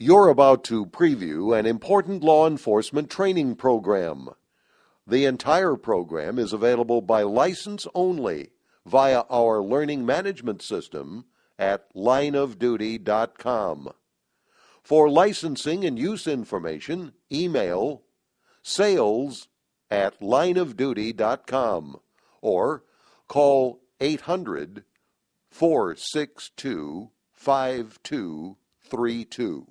You're about to preview an important law enforcement training program. The entire program is available by license only via our learning management system at lineofduty.com. For licensing and use information, email sales@lineofduty.com or call 800-462-5232.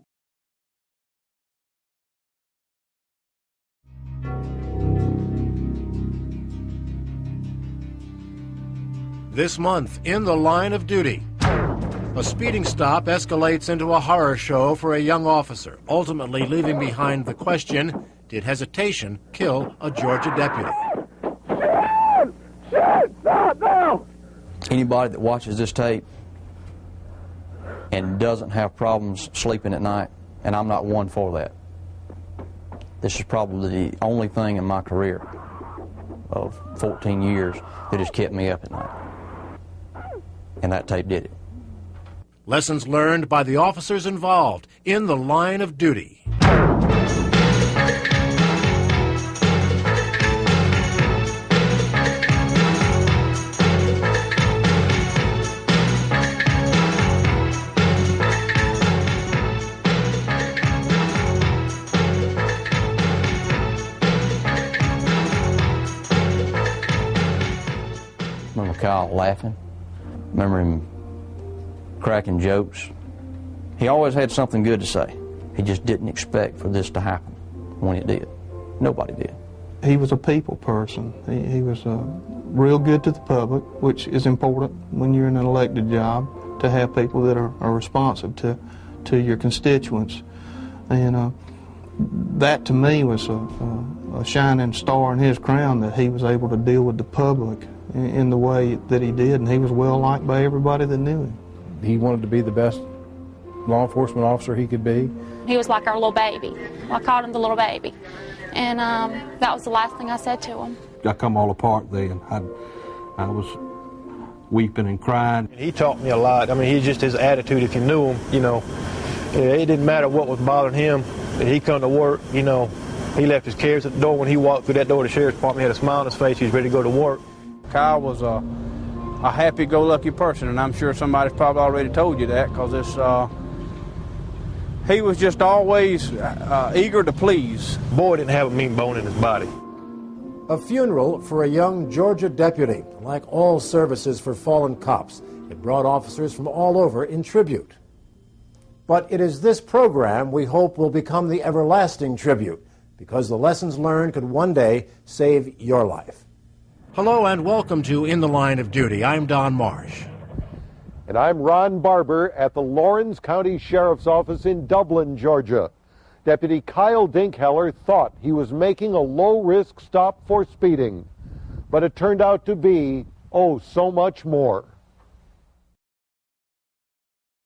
This month, in the Line of Duty, a speeding stop escalates into a horror show for a young officer, ultimately leaving behind the question, did hesitation kill a Georgia deputy? No! Anybody that watches this tape and doesn't have problems sleeping at night, and I'm not one for that, this is probably the only thing in my career of 14 years that has kept me up at night. And that tape did it. Lessons learned by the officers involved in the Line of Duty. Remember Kyle laughing? Remember him cracking jokes? He always had something good to say. He just didn't expect for this to happen when it did. Nobody did. He was a people person. He was real good to the public, which is important when you're in an elected job, to have people that are responsive to your constituents. And that to me was a shining star in his crown, that he was able to deal with the public in the way that he did, and he was well liked by everybody that knew him. He wanted to be the best law enforcement officer he could be. He was like our little baby. I called him the little baby. And that was the last thing I said to him. I come all apart then. I was weeping and crying. He taught me a lot. I mean, just his attitude, if you knew him, it didn't matter what was bothering him. He come to work, he left his cares at the door. When he walked through that door of the sheriff's department, he had a smile on his face. He was ready to go to work. Kyle was a happy-go-lucky person, and I'm sure somebody's probably already told you that, because he was just always eager to please. Boy didn't have a mean bone in his body. A funeral for a young Georgia deputy. Like all services for fallen cops, it brought officers from all over in tribute. But it is this program we hope will become the everlasting tribute, because the lessons learned could one day save your life. Hello and welcome to In the Line of Duty. I'm Don Marsh. And I'm Ron Barber at the Lawrence County Sheriff's Office in Dublin, Georgia. Deputy Kyle Dinkheller thought he was making a low-risk stop for speeding, but it turned out to be, so much more.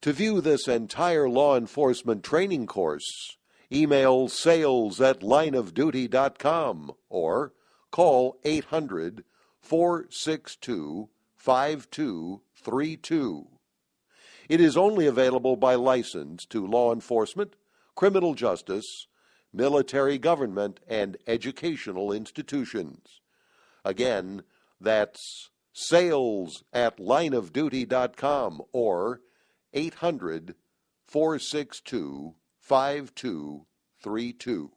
To view this entire law enforcement training course, email sales@lineofduty.com or call 800-462-5232. It is only available by license to law enforcement, criminal justice, military government, and educational institutions. Again, that's sales@lineofduty.com or 800-462-5232.